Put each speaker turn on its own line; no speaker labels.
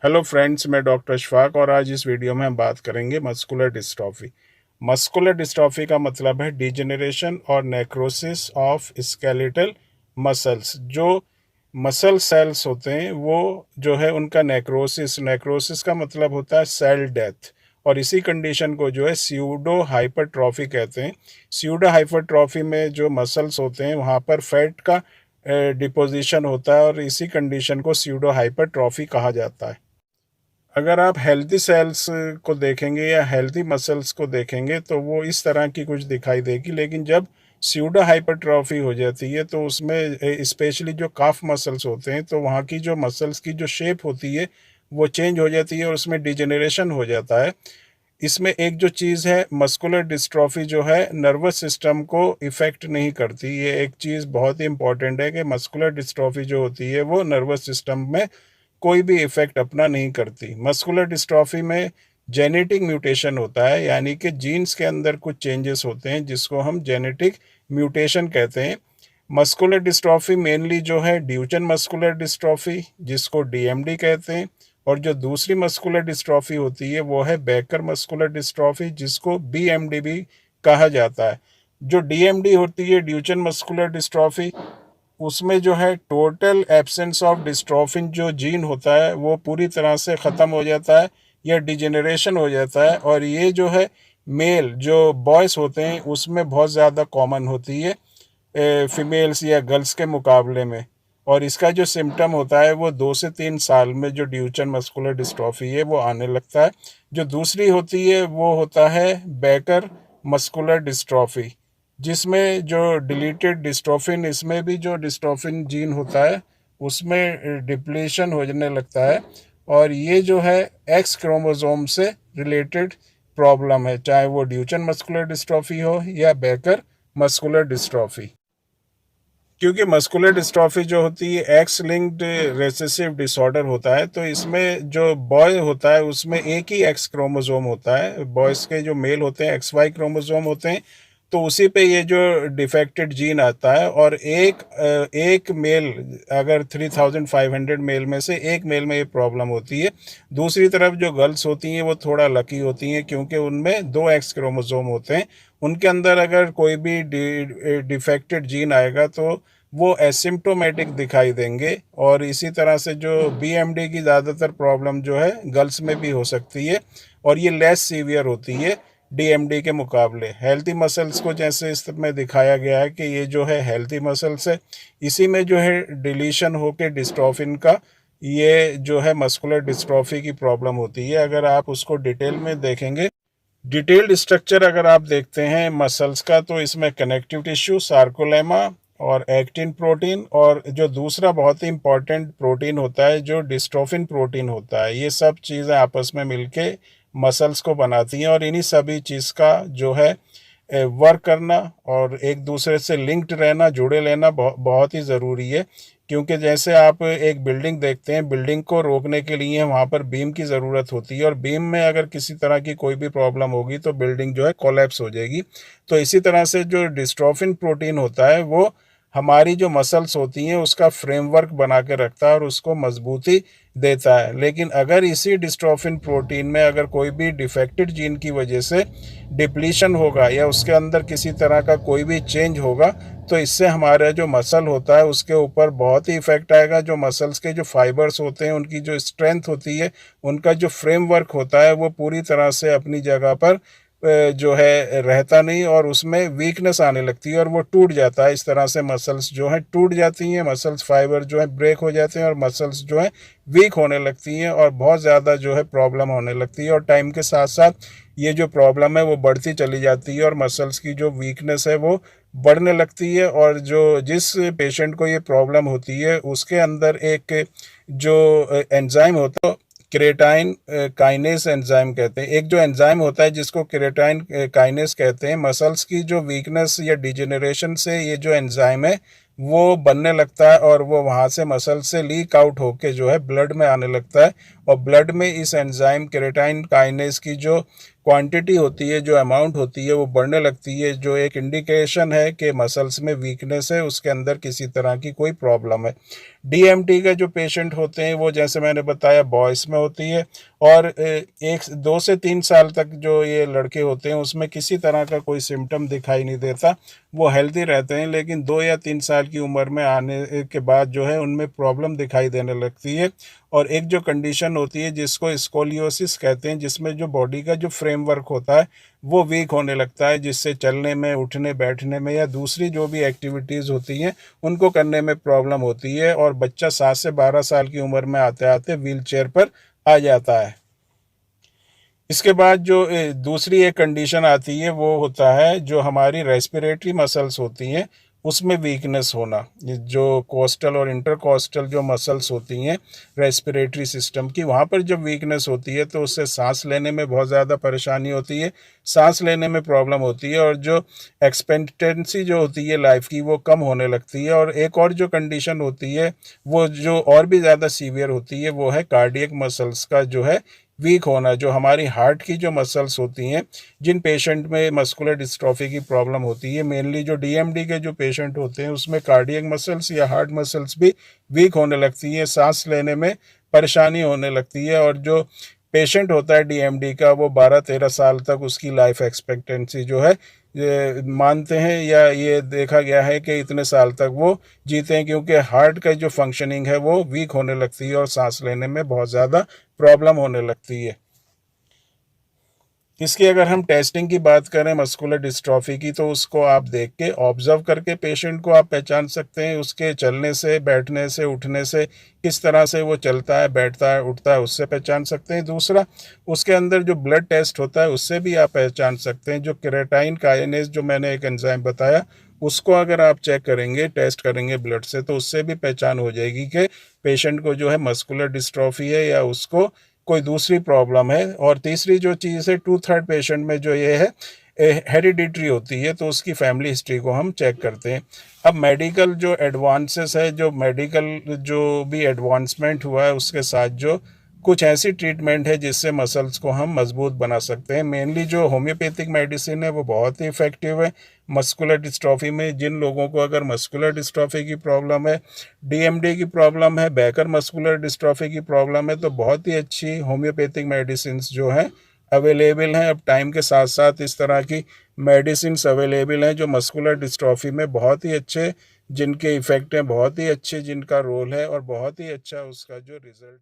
Hello friends, मैं doctor Ashfaq और आज इस वीडियो में हम बात करेंगे मस्कुलर डिस्ट्रॉफी। मस्कुलर डिस्ट्रॉफी का मतलब है डिजेनरेशन और नेक्रोसिस ऑफ स्केलेटल मसल्स। जो मसल सेल्स होते हैं वो जो है उनका नेक्रोसिस नेक्रोसिस का मतलब होता है सेल डेथ। और इसी कंडीशन को जो है स्यूडो हाइपरट्रॉफी कहते हैं। स्यूडो हाइपरट्रॉफी में जो मसल्स होते हैं वहाँ पर फैट का डिपोजिशन होता है और इसी कंडीशन को स्यूडो हाइपरट्रॉफी कहा जाता है। अगर आप हेल्थी सेल्स को देखेंगे या हेल्थी मसल्स को देखेंगे तो वो इस तरह की कुछ दिखाई देगी, लेकिन जब स्यूडो हाइपरट्रॉफी हो जाती है तो उसमें स्पेशली जो काफ मसल्स होते हैं तो वहाँ की जो मसल्स की जो शेप होती है वो चेंज हो जाती है और उसमें डिजेनरेशन हो जाता है। इसमें एक जो चीज़ है, मस्कुलर डिस्ट्रॉफी जो है नर्वस सिस्टम को इफ़ेक्ट नहीं करती। ये एक चीज़ बहुत ही इंपॉर्टेंट है कि मस्कुलर डिस्ट्रॉफी जो होती है वो नर्वस सिस्टम में कोई भी इफेक्ट अपना नहीं करती। मस्कुलर डिस्ट्रॉफी में जेनेटिक म्यूटेशन होता है, यानी कि जीन्स के अंदर कुछ चेंजेस होते हैं जिसको हम जेनेटिक म्यूटेशन कहते हैं। मस्कुलर डिस्ट्रॉफी मेनली जो है ड्यूचन मस्कुलर डिस्ट्रॉफी जिसको डीएमडी कहते हैं, और जो दूसरी मस्कुलर डिस्ट्रॉफी होती है वो है बेकर मस्कुलर डिस्ट्रॉफी जिसको बीएमडी भी कहा जाता है। जो डीएमडी होती है ड्यूचन मस्कुलर डिस्ट्रॉफी, उसमें जो है टोटल एब्सेंस ऑफ डिस्ट्रोफिन जो जीन होता है वो पूरी तरह से ख़त्म हो जाता है या डिजेनरेशन हो जाता है। और ये जो है मेल जो बॉयज़ होते हैं उसमें बहुत ज़्यादा कॉमन होती है फीमेल्स या गर्ल्स के मुकाबले में। और इसका जो सिम्टम होता है वो 2 से 3 साल में जो ड्यूचन मस्कुलर डिस्ट्रॉफी है वो आने लगता है। जो दूसरी होती है वो होता है बेकर मस्कुलर डिस्ट्रॉफी, जिसमें जो डिलीटेड डिस्ट्रोफिन, इसमें भी जो डिस्ट्रोफिन जीन होता है उसमें डिप्लीशन होने लगता है। और ये जो है एक्स क्रोमोसोम से रिलेटेड प्रॉब्लम है, चाहे वो ड्यूचन मस्कुलर डिस्ट्रॉफी हो या बेकर मस्कुलर डिस्ट्रॉफी। क्योंकि मस्कुलर डिस्ट्रॉफी जो होती है एक्स लिंक्ड रेसेसिव डिसऑर्डर होता है, तो इसमें जो बॉय होता है उसमें एक ही एक्स क्रोमोसोम होता है। बॉयज़ के जो मेल होते हैं एक्स वाई क्रोमोसोम होते हैं, तो उसी पे ये जो डिफेक्टेड जीन आता है। और एक मेल, अगर 3500 मेल में से एक मेल में ये प्रॉब्लम होती है। दूसरी तरफ जो गर्ल्स होती हैं वो थोड़ा लकी होती हैं क्योंकि उनमें 2 एक्स क्रोमोसोम होते हैं। उनके अंदर अगर कोई भी डिफेक्टेड जीन आएगा तो वो एसिम्प्टोमेटिक दिखाई देंगे। और इसी तरह से जो बीएमडी की ज़्यादातर प्रॉब्लम जो है गर्ल्स में भी हो सकती है और ये लेस सीवियर होती है डीएमडी के मुकाबले। हेल्थी मसल्स को जैसे इसमें दिखाया गया है कि ये जो है हेल्थी मसल्स है, इसी में जो है डिलीशन होकर डिस्ट्रोफिन का ये जो है मस्कुलर डिस्ट्रॉफी की प्रॉब्लम होती है। अगर आप उसको डिटेल में देखेंगे, डिटेल्ड स्ट्रक्चर अगर आप देखते हैं मसल्स का, तो इसमें कनेक्टिव टिश्यू, सार्कोलेमा और एक्टिन प्रोटीन, और जो दूसरा बहुत ही इंपॉर्टेंट प्रोटीन होता है जो डिस्ट्रोफिन प्रोटीन होता है, ये सब चीज़ें आपस में मिलके मसल्स को बनाती हैं। और इन्हीं सभी चीज़ का जो है वर्क करना और एक दूसरे से लिंक्ड रहना, जुड़े रहना बहुत ही ज़रूरी है। क्योंकि जैसे आप एक बिल्डिंग देखते हैं, बिल्डिंग को रोकने के लिए वहाँ पर बीम की ज़रूरत होती है, और बीम में अगर किसी तरह की कोई भी प्रॉब्लम होगी तो बिल्डिंग जो है कोलैप्स हो जाएगी। तो इसी तरह से जो डिस्ट्रोफिन प्रोटीन होता है वो हमारी जो मसल्स होती हैं उसका फ्रेमवर्क बना के रखता है और उसको मजबूती देता है। लेकिन अगर इसी डिस्ट्रोफिन प्रोटीन में अगर कोई भी डिफेक्टेड जीन की वजह से डिप्लीशन होगा या उसके अंदर किसी तरह का कोई भी चेंज होगा, तो इससे हमारा जो मसल होता है उसके ऊपर बहुत ही इफेक्ट आएगा। जो मसल्स के जो फाइबर्स होते हैं उनकी जो स्ट्रेंथ होती है, उनका जो फ्रेमवर्क होता है वो पूरी तरह से अपनी जगह पर जो है रहता नहीं और उसमें वीकनेस आने लगती है और वो टूट जाता है। इस तरह से मसल्स जो हैं टूट जाती हैं, मसल्स फाइबर जो है ब्रेक हो जाते हैं और मसल्स जो है वीक होने लगती हैं और बहुत ज़्यादा जो है प्रॉब्लम होने लगती है। और टाइम के साथ साथ ये जो प्रॉब्लम है वो बढ़ती चली जाती है और मसल्स की जो वीकनेस है वो बढ़ने लगती है। और जो जिस पेशेंट को ये प्रॉब्लम होती है उसके अंदर एक जो एंजाइम होता है, केराटिन काइनेस एंजाइम कहते हैं। एक जो एंजाइम होता है जिसको केराटिन काइनेस कहते हैं, मसल्स की जो वीकनेस या डिजेनरेशन से ये जो एंजाइम है वो बनने लगता है और वो वहाँ से मसल से लीक आउट होके जो है ब्लड में आने लगता है। और ब्लड में इस एंजाइम केराटिन काइनेस की जो क्वांटिटी होती है, जो अमाउंट होती है वो बढ़ने लगती है, जो एक इंडिकेशन है कि मसल्स में वीकनेस है, उसके अंदर किसी तरह की कोई प्रॉब्लम है। डीएमटी के जो पेशेंट होते हैं वो जैसे मैंने बताया बॉयज़ में होती है, और 2 से 3 साल तक जो ये लड़के होते हैं उसमें किसी तरह का कोई सिम्टम दिखाई नहीं देता, वो हेल्दी रहते हैं। लेकिन 2 या 3 साल की उम्र में आने के बाद जो है उनमें प्रॉब्लम दिखाई देने लगती है। और एक जो कंडीशन होती है जिसको स्कोलियोसिस कहते हैं, जिसमें जो बॉडी का जो फ्रेमवर्क होता है वो वीक होने लगता है, जिससे चलने में, उठने बैठने में या दूसरी जो भी एक्टिविटीज़ होती हैं उनको करने में प्रॉब्लम होती है, और बच्चा 7 से 12 साल की उम्र में आते आते व्हील चेयर पर आ जाता है। इसके बाद जो दूसरी एक कंडीशन आती है वो होता है जो हमारी रेस्पिरेटरी मसल्स होती हैं उसमें वीकनेस होना। ये जो कोस्टल और इंटरकोस्टल जो मसल्स होती हैं रेस्पिरेटरी सिस्टम की, वहाँ पर जब वीकनेस होती है तो उससे सांस लेने में बहुत ज़्यादा परेशानी होती है, सांस लेने में प्रॉब्लम होती है, और जो एक्सपेक्टेंसी जो होती है लाइफ की वो कम होने लगती है। और एक और जो कंडीशन होती है वो जो और भी ज़्यादा सीवियर होती है वो है कार्डियक मसल्स का जो है वीक होना। जो हमारी हार्ट की जो मसल्स होती हैं, जिन पेशेंट में मस्कुलर डिस्ट्रॉफी की प्रॉब्लम होती है, मेनली जो डीएमडी के जो पेशेंट होते हैं उसमें कार्डियक मसल्स या हार्ट मसल्स भी वीक होने लगती हैं, सांस लेने में परेशानी होने लगती है। और जो पेशेंट होता है डीएमडी का वो 12-13 साल तक उसकी लाइफ एक्सपेक्टेंसी जो है ये मानते हैं, या ये देखा गया है कि इतने साल तक वो जीते हैं, क्योंकि हार्ट का जो फंक्शनिंग है वो वीक होने लगती है और सांस लेने में बहुत ज़्यादा प्रॉब्लम होने लगती है। इसकी अगर हम टेस्टिंग की बात करें मस्कुलर डिस्ट्रॉफी की, तो उसको आप देख के ऑब्जर्व करके पेशेंट को आप पहचान सकते हैं, उसके चलने से, बैठने से, उठने से, किस तरह से वो चलता है, बैठता है, उठता है, उससे पहचान सकते हैं। दूसरा, उसके अंदर जो ब्लड टेस्ट होता है उससे भी आप पहचान सकते हैं। जो क्रेटाइन काइनेज जो मैंने एक एंजाइम बताया उसको अगर आप चेक करेंगे, टेस्ट करेंगे ब्लड से, तो उससे भी पहचान हो जाएगी कि पेशेंट को जो है मस्कुलर डिस्ट्रॉफी है या उसको कोई दूसरी प्रॉब्लम है। और तीसरी जो चीज़ है 2/3 पेशेंट में जो ये है हेरिडिटरी होती है, तो उसकी फैमिली हिस्ट्री को हम चेक करते हैं। अब मेडिकल जो एडवांसेस है, जो मेडिकल जो भी एडवांसमेंट हुआ है उसके साथ जो कुछ ऐसी ट्रीटमेंट है जिससे मसल्स को हम मजबूत बना सकते हैं। मेनली जो होम्योपैथिक मेडिसिन है वो बहुत ही इफ़ेक्टिव है मस्कुलर डिस्ट्रॉफी में। जिन लोगों को अगर मस्कुलर डिस्ट्रॉफी की प्रॉब्लम है, डीएमडी की प्रॉब्लम है, बैकर मस्कुलर डिस्ट्रॉफी की प्रॉब्लम है, तो बहुत ही अच्छी होम्योपैथिक मेडिसिन जो हैं अवेलेबल हैं। अब टाइम के साथ साथ इस तरह की मेडिसिन अवेलेबल हैं जो मस्कुलर डिस्ट्रॉफी में बहुत ही अच्छे, जिनके इफ़ेक्ट हैं बहुत ही अच्छे, जिनका रोल है और बहुत ही अच्छा उसका जो रिज़ल्ट है।